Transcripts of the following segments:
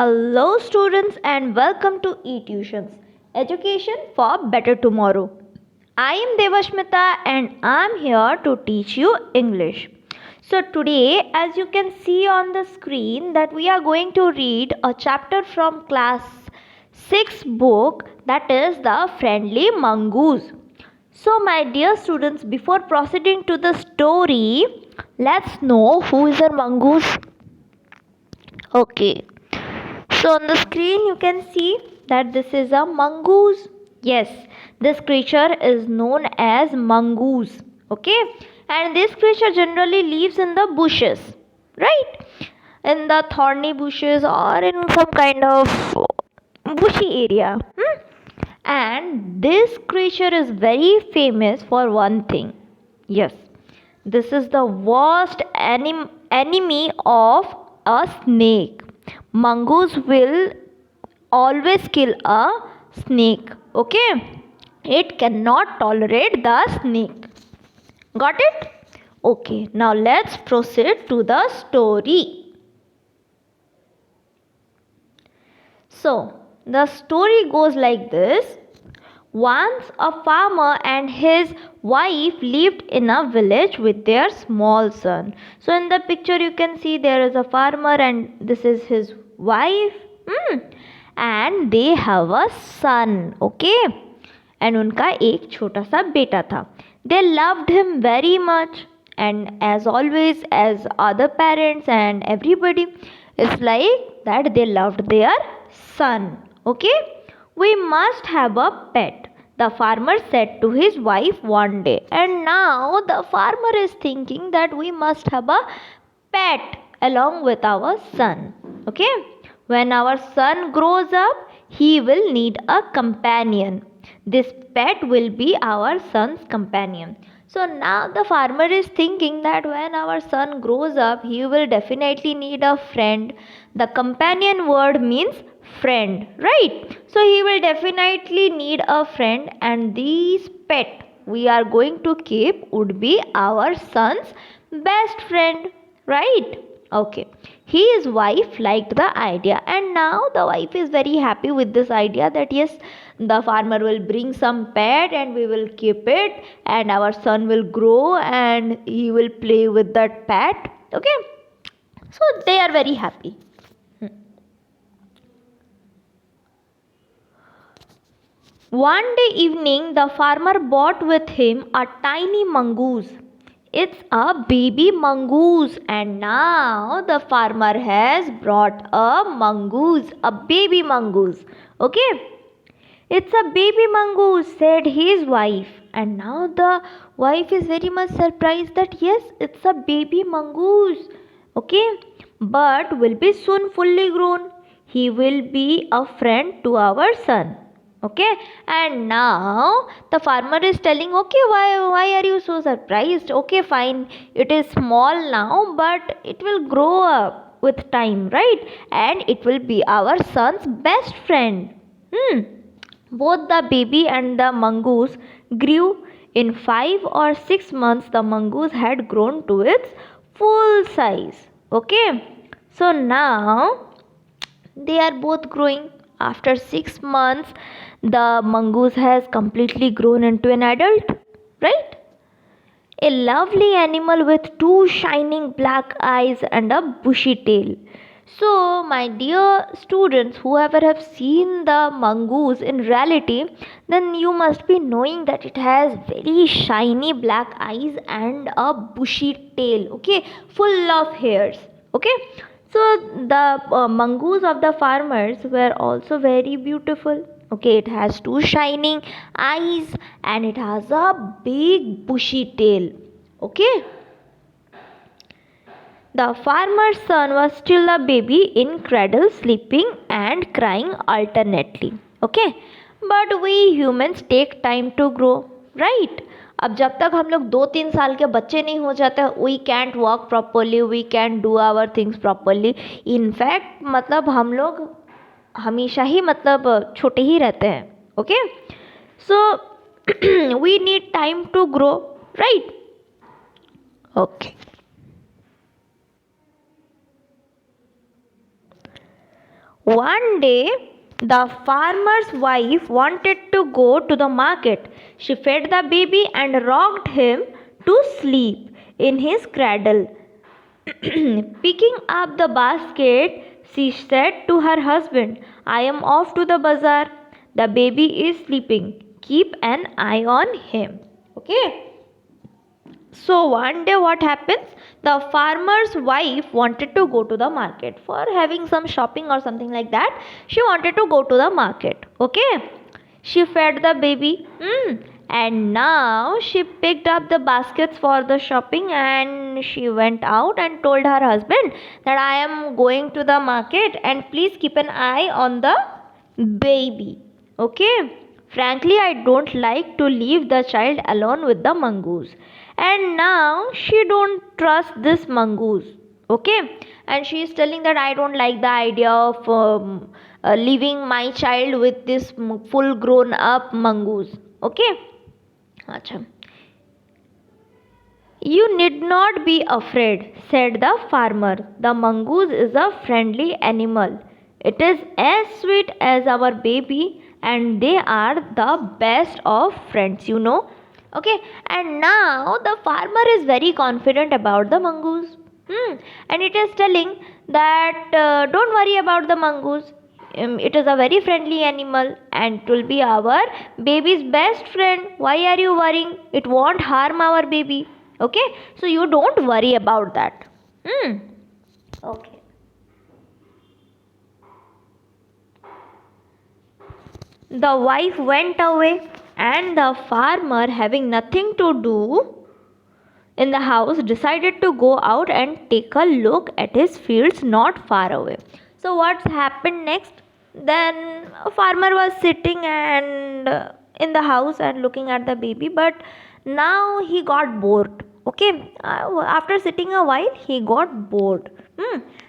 Hello, students, and welcome to eTutions Education for Better Tomorrow. I am Devashmita and I am here to teach you English. So, today, as you can see on the screen, that we are going to read a chapter from class 6 book, that is The Friendly Mongoose. So, my dear students, before proceeding to the story, let's know who is a mongoose. Okay. So on the screen you can see that this is a mongoose. Yes, this creature is known as mongoose. Okay, and this creature generally lives in the bushes, right? In the thorny bushes or in some kind of bushy area. And this creature is very famous for one thing. Yes, this is the worst enemy of a snake. Mongoose will always kill a snake. Okay, it cannot tolerate the snake. Got it? Okay, now let's proceed to the story. So, the story goes like this. Once a farmer and his wife lived in a village with their small son. So in the picture you can see there is a farmer and this is his wife. And they have a son. Okay. And उनका एक छोटा सा बेटा था. They loved him very much. And as always, as other parents and everybody, it's like that they loved their son. Okay. We must have a pet, the farmer said to his wife one day. And now the farmer is thinking that we must have a pet along with our son. Okay? When our son grows up, he will need a companion. This pet will be our son's companion. So now the farmer is thinking that when our son grows up, he will definitely need a friend. The companion word means friend, right? So he will definitely need a friend, and this pet we are going to keep would be our son's best friend, right? Okay. His wife liked the idea, and now the wife is very happy with this idea that yes, the farmer will bring some pet and we will keep it, and our son will grow and he will play with that pet. Okay. So they are very happy. One day evening, the farmer brought with him a tiny mongoose. It's a baby mongoose, and now the farmer has brought a mongoose, a baby mongoose. Okay, it's a baby mongoose, said his wife. And now the wife is very much surprised that yes, it's a baby mongoose. Okay, but will be soon fully grown. He will be a friend to our son. Okay, and now the farmer is telling, okay, why are you so surprised? Okay, fine, it is small now, but it will grow up with time, right? And it will be our son's best friend. Both the baby and the mongoose grew. In 5 or 6 months, the mongoose had grown to its full size. Okay, so now they are both growing. After 6 months, the mongoose has completely grown into an adult, right? A lovely animal with two shining black eyes and a bushy tail. So, my dear students, whoever have seen the mongoose in reality, then you must be knowing that it has very shiny black eyes and a bushy tail, okay, full of hairs, okay. So, the mongoose of the farmers were also very beautiful. Okay, it has two shining eyes and it has a big bushy tail. Okay. The farmer's son was still a baby in cradle, sleeping and crying alternately. Okay. But we humans take time to grow, right? अब जब तक हम लोग 2-3 साल के बच्चे नहीं हो जाते, we can't walk properly, we can't do our things properly. In fact मतलब हम लोग हमेशा ही मतलब छोटे ही रहते हैं. Okay, so we need time to grow, right? Okay. One day, the farmer's wife wanted to go to the market. She fed the baby and rocked him to sleep in his cradle. Picking up the basket, she said to her husband, I am off to the bazaar. The baby is sleeping. Keep an eye on him. Okay. So one day what happens? The farmer's wife wanted to go to the market for having some shopping or something like that. She wanted to go to the market. Okay. She fed the baby. And now she picked up the baskets for the shopping and she went out and told her husband that I am going to the market and please keep an eye on the baby. Okay. Frankly, I don't like to leave the child alone with the mongoose. And now she don't trust this mongoose. Okay. And she is telling that I don't like the idea of leaving my child with this full grown up mongoose. Okay. Acha. You need not be afraid, said the farmer. The mongoose is a friendly animal. It is as sweet as our baby, and they are the best of friends. Okay, and now the farmer is very confident about the mongoose. And it is telling that don't worry about the mongoose. It is a very friendly animal and it will be our baby's best friend. Why are you worrying? It won't harm our baby. Okay, so you don't worry about that. Okay. The wife went away, and the farmer, having nothing to do in the house, decided to go out and take a look at his fields not far away. So what's happened next? Then a farmer was sitting and in the house and looking at the baby, but now he got bored. Okay, after sitting a while, he got bored.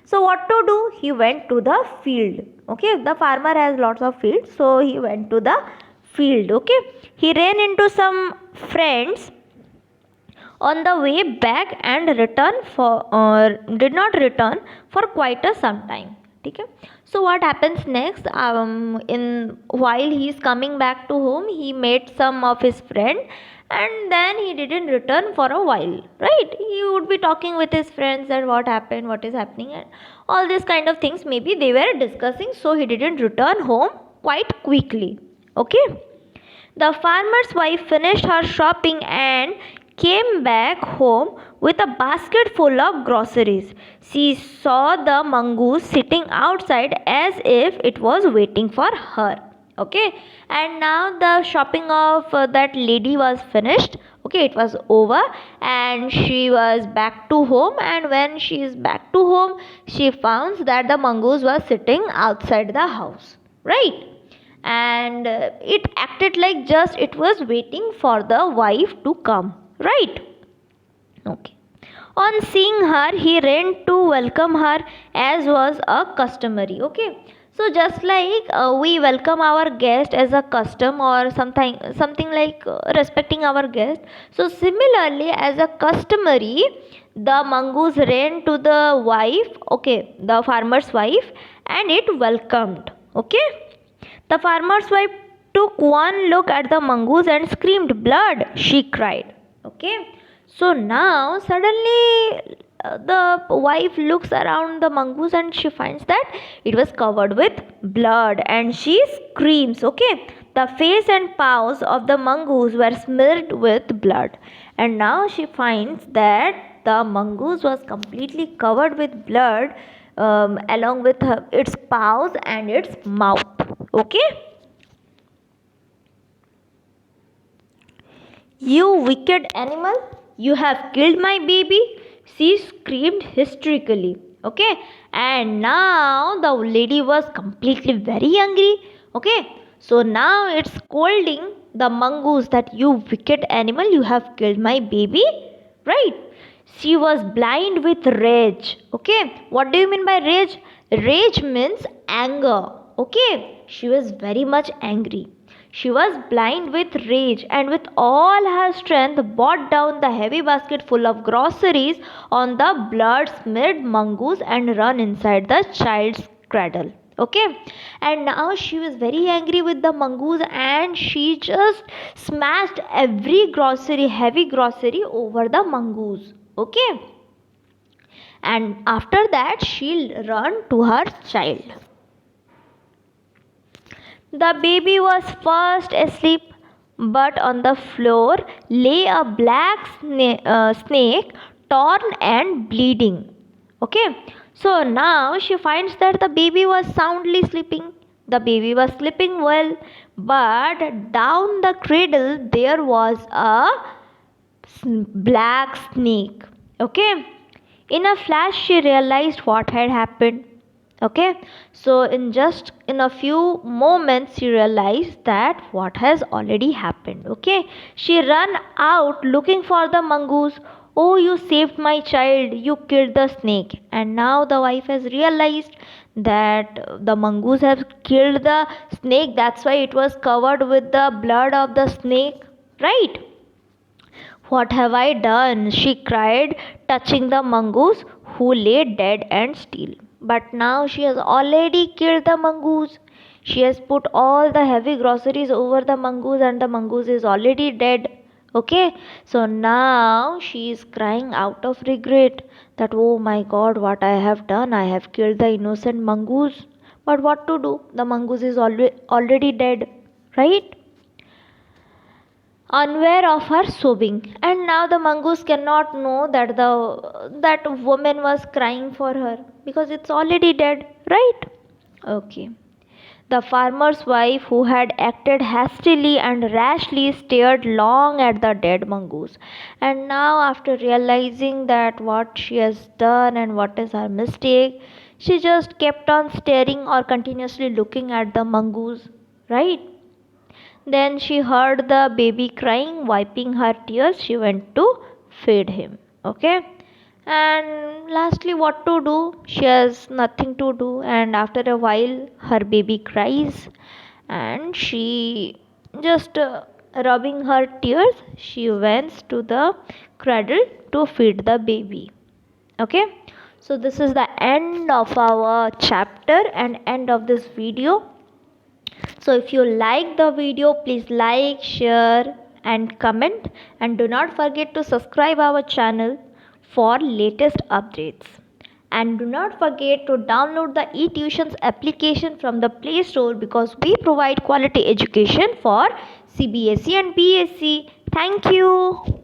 So what to do? He went to the field. Okay, the farmer has lots of fields, so he went to the field. Okay, he ran into some friends on the way back and did not return for quite a some time. Okay. So what happens next? In while he is coming back to home, he met some of his friend, and then he didn't return for a while. Right? He would be talking with his friends that what happened, what is happening, and all these kind of things. Maybe they were discussing, so he didn't return home quite quickly. Okay. The farmer's wife finished her shopping and came back home with a basket full of groceries. She saw the mongoose sitting outside as if it was waiting for her. Okay, and now the shopping of that lady was finished. Okay, it was over, and she was back to home. And when she is back to home, she found that the mongoose was sitting outside the house. Right? And it acted like just it was waiting for the wife to come, right? Okay. On seeing her, he ran to welcome her as was a customary. Okay, so just like we welcome our guest as a custom or something like respecting our guest, so similarly as a customary, the mongoose ran to the wife, okay, the farmer's wife, and it welcomed. Okay, the farmer's wife took one look at the mongoose and screamed, Blood! She cried. Okay. So now suddenly the wife looks around the mongoose and she finds that it was covered with blood and she screams. Okay. The face and paws of the mongoose were smeared with blood. And now she finds that the mongoose was completely covered with blood along with its paws and its mouth. Okay. You wicked animal, you have killed my baby, she screamed hysterically. Okay, and now the lady was completely very angry. Okay, so now it's scolding the mongoose that you wicked animal, you have killed my baby. Right? She was blind with rage. Okay, what do you mean by rage? Rage means anger. Okay, she was very much angry. She was blind with rage and with all her strength brought down the heavy basket full of groceries on the blood smeared mongoose and ran inside the child's cradle. Okay, and now she was very angry with the mongoose, and she just smashed every grocery, heavy grocery, over the mongoose. Okay, and after that she'll run to her child. The baby was fast asleep, but on the floor lay a black snake, torn and bleeding. Okay, so now she finds that the baby was soundly sleeping. The baby was sleeping well, but down the cradle there was a black snake. Okay, in a flash she realized what had happened. Okay, so in a few moments she realized that what has already happened. Okay, she ran out looking for the mongoose. Oh, you saved my child, you killed the snake. And now the wife has realized that the mongoose has killed the snake, that's why it was covered with the blood of the snake, right? What have I done? She cried, touching the mongoose who lay dead and still. But now she has already killed the mongoose. She has put all the heavy groceries over the mongoose, and the mongoose is already dead. Okay, so now she is crying out of regret that, oh my god, what I have done! I have killed the innocent mongoose. But what to do? The mongoose is already dead, right? Unaware of her sobbing, and now the mongoose cannot know that woman was crying for her because it's already dead, right? Okay, the farmer's wife, who had acted hastily and rashly, stared long at the dead mongoose. And now, after realizing that what she has done and what is her mistake, she just kept on staring or continuously looking at the mongoose, right? Then she heard the baby crying, wiping her tears. She went to feed him. Okay. And lastly, what to do? She has nothing to do. And after a while, her baby cries, and she just rubbing her tears, she went to the cradle to feed the baby. Okay. So this is the end of our chapter and end of this video. So if you like the video, please like, share and comment, and do not forget to subscribe our channel for latest updates. And do not forget to download the eTutions application from the Play Store, because we provide quality education for CBSE and BSc. Thank you.